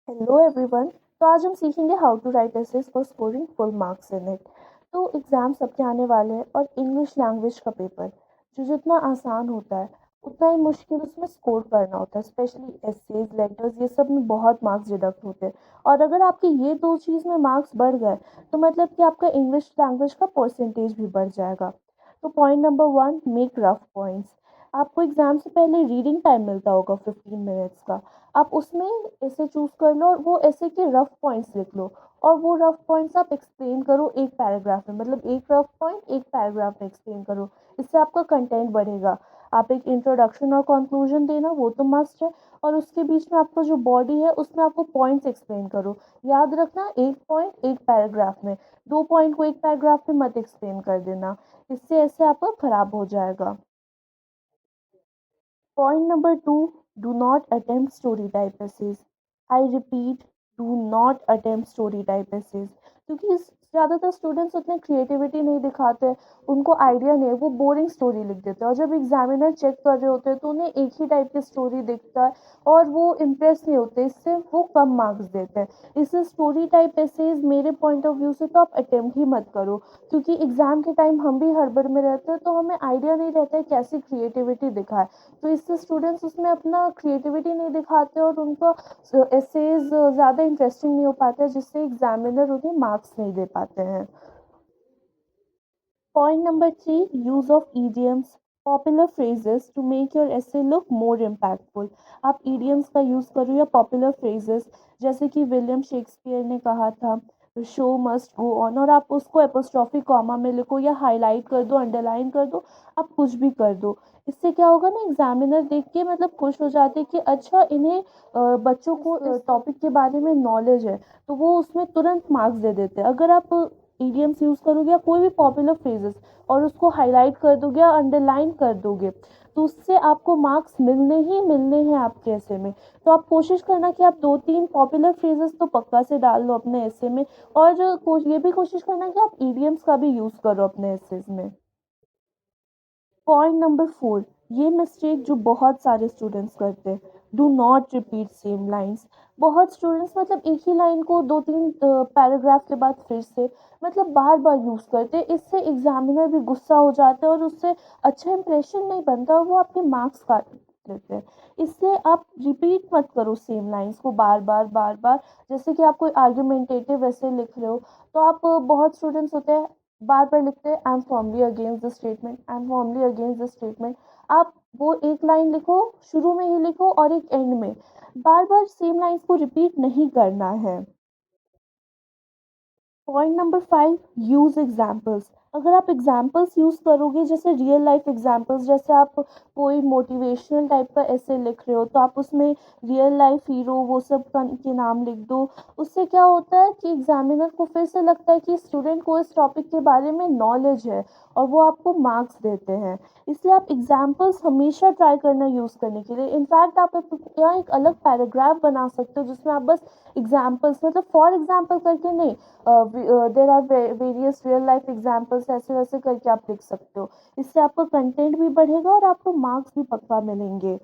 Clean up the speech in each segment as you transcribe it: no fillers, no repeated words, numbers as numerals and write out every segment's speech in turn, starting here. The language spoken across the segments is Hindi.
Hello everyone. तो आज हम सीखेंगे how to write essays for scoring full marks in it. तो एग्जाम सबके आने वाले हैं और इंग्लिश लैंग्वेज का पेपर जो जितना आसान होता है उतना ही मुश्किल उसमें स्कोर करना होता है। स्पेशली एसेज लेटर्स ये सब में बहुत मार्क्स डिडक्ट होते हैं। और अगर आपके ये दो चीज़ में मार्क्स बढ़ गए तो मतलब कि आपका इंग्लिश लैंग्वेज का परसेंटेज भी बढ़ जाएगा। तो point number one, make rough points. आपको एग्जाम से पहले रीडिंग टाइम मिलता होगा 15 मिनट्स का। आप उसमें ऐसे चूज कर लो और वो ऐसे के रफ पॉइंट्स लिख लो। और वो रफ पॉइंट्स आप एक्सप्लेन करो एक पैराग्राफ में, मतलब एक रफ पॉइंट एक पैराग्राफ में एक्सप्लेन करो। इससे आपका कंटेंट बढ़ेगा। आप एक इंट्रोडक्शन और कंक्लूजन देना वो तो मस्ट है। और उसके बीच में आपका जो बॉडी है उसमें आपको पॉइंट्स एक्सप्लेन करो। याद रखना, एक पॉइंट एक पैराग्राफ में, दो पॉइंट को एक पैराग्राफ में मत एक्सप्लेन कर देना। इससे ऐसे आपका खराब हो जाएगा। Point number two, do not attempt story type essays. I repeat, do not attempt story type essays. क्योंकि ज़्यादातर स्टूडेंट्स उतने क्रिएटिविटी नहीं दिखाते, उनको आइडिया नहीं है, वो बोरिंग स्टोरी लिख देते हैं और जब एग्जामिनर चेक कर रहे होते हैं तो उन्हें एक ही टाइप की स्टोरी दिखता है और वो इम्प्रेस नहीं होते, इससे वो कम मार्क्स देते हैं। इससे स्टोरी टाइप एसेज मेरे पॉइंट ऑफ व्यू से तो आप अटेम्प्ट ही मत करो, क्योंकि एग्जाम के टाइम हम भी हड़बड़ में रहते हैं तो हमें आइडिया नहीं रहता है कैसी क्रिएटिविटी दिखाए। तो इससे स्टूडेंट्स उसमें अपना क्रिएटिविटी नहीं दिखाते और उनका एसेज ज़्यादा इंटरेस्टिंग नहीं हो पाता, जिससे एग्जामिनर उन्हें मार्क्स नहीं दे पाते हैं। Point number three, use of idioms, popular phrases to make your essay look more impactful. आप idioms का यूज़ करो या popular phrases, जैसे कि विलियम शेक्सपियर ने कहा था शो मस्ट गो ऑन, और आप उसको एपोस्ट्रॉफी कॉमा में लिखो या हाईलाइट कर दो, अंडरलाइन कर दो, आप कुछ भी कर दो। इससे क्या होगा ना, एग्जामिनर देख के मतलब खुश हो जाते कि अच्छा इन्हें बच्चों को टॉपिक के बारे में नॉलेज है, तो वो उसमें तुरंत मार्क्स दे देते हैं। अगर आप ईडियम्स यूज़ करोगे या कोई भी पॉपुलर फ्रेजेस और उसको हाईलाइट कर दोगे या अंडरलाइन कर दोगे तो उससे आपको मार्क्स मिलने ही मिलने हैं आपके ऐसे में। तो आप कोशिश करना कि आप दो तीन पॉपुलर फ्रेजेस तो पक्का से डाल लो अपने ऐसे में। और ये भी कोशिश करना कि आप ईडियम्स का भी यूज़ करो अपने ऐसेज में। पॉइंट नंबर फोर, ये मिस्टेक जो बहुत सारे स्टूडेंट्स करते हैं, do not repeat same lines. बहुत स्टूडेंट्स मतलब एक ही लाइन को दो तीन पैराग्राफ के बाद फिर से मतलब बार बार यूज़ करते हैं। इससे एग्जामिनर भी गुस्सा हो जाता है और उससे अच्छा इंप्रेशन नहीं बनता और वो आपके मार्क्स काट देते हैं। इसलिए आप रिपीट मत करो सेम लाइन्स को बार बार बार बार। जैसे कि आप कोई आर्ग्यूमेंटेटिव ऐसे लिख रहे हो तो आप बहुत स्टूडेंट्स होते हैं बार बार लिखते हैं I am formally against the statement, I am formally against the statement. आप वो एक लाइन लिखो, शुरू में ही लिखो और एक एंड में। बार बार सेम लाइन्स को रिपीट नहीं करना है। Point number five, use examples. अगर आप एग्जाम्पल्स यूज करोगे, जैसे रियल लाइफ एग्जाम्पल्स, जैसे आप कोई मोटिवेशनल टाइप का ऐसे लिख रहे हो तो आप उसमें रियल लाइफ हीरो वो सब के नाम लिख दो। उससे क्या होता है कि एग्जामिनर को फिर से लगता है कि स्टूडेंट को इस टॉपिक के बारे में नॉलेज है और वो आपको मार्क्स देते हैं। इसलिए आप एग्जाम्पल्स हमेशा ट्राई करना यूज़ करने के लिए। इनफैक्ट आप यहाँ एक अलग पैराग्राफ बना सकते हो जिसमें आप बस एग्जाम्पल्स, मतलब फॉर एग्जाम्पल करके नहीं, there are various real life examples ऐसे वैसे करके आप लिख सकते हो। इससे आपका कंटेंट भी बढ़ेगा और आपको मार्क्स भी पक्का मिलेंगे।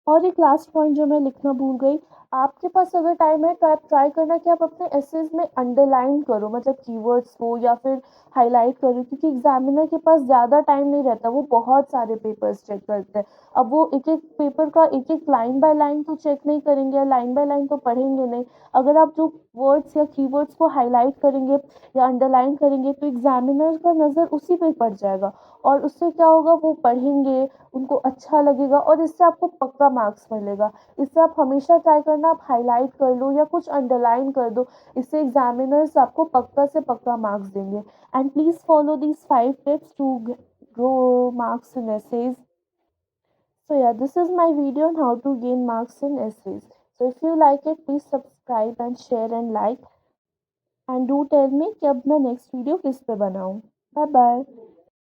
और एक लास्ट पॉइंट जो मैं लिखना भूल गई, आपके पास अगर टाइम है तो आप ट्राई करना कि आप अपने एसेज में अंडरलाइन करो, मतलब कीवर्ड्स को, या फिर हाईलाइट करो, क्योंकि एग्जामिनर के पास ज़्यादा टाइम नहीं रहता, वो बहुत सारे पेपर्स चेक करते हैं। अब वो एक एक पेपर का एक एक लाइन बाय लाइन तो चेक नहीं करेंगे या लाइन बाय लाइन तो पढ़ेंगे नहीं। अगर आप जो वर्ड्स या कीवर्ड्स को हाईलाइट करेंगे या अंडरलाइन करेंगे तो एग्जामिनर का नज़र उसी पे पड़ जाएगा और उससे क्या होगा, वो पढ़ेंगे, उनको अच्छा लगेगा और इससे आपको पक्का मार्क्स मिलेगा। इससे आप हमेशा ट्राई करना आप हाईलाइट कर लो या कुछ अंडरलाइन कर दो। इससे एग्जामिनर्स आपको पक्का से पक्का मार्क्स देंगे। And please follow these 5 tips to grow marks in essays. So yeah, this is my video on how to gain marks in essays. So if you like it, please subscribe and share and like, and do tell me कि अब मैं नेक्स्ट वीडियो किस पे बनाऊँ। Bye bye.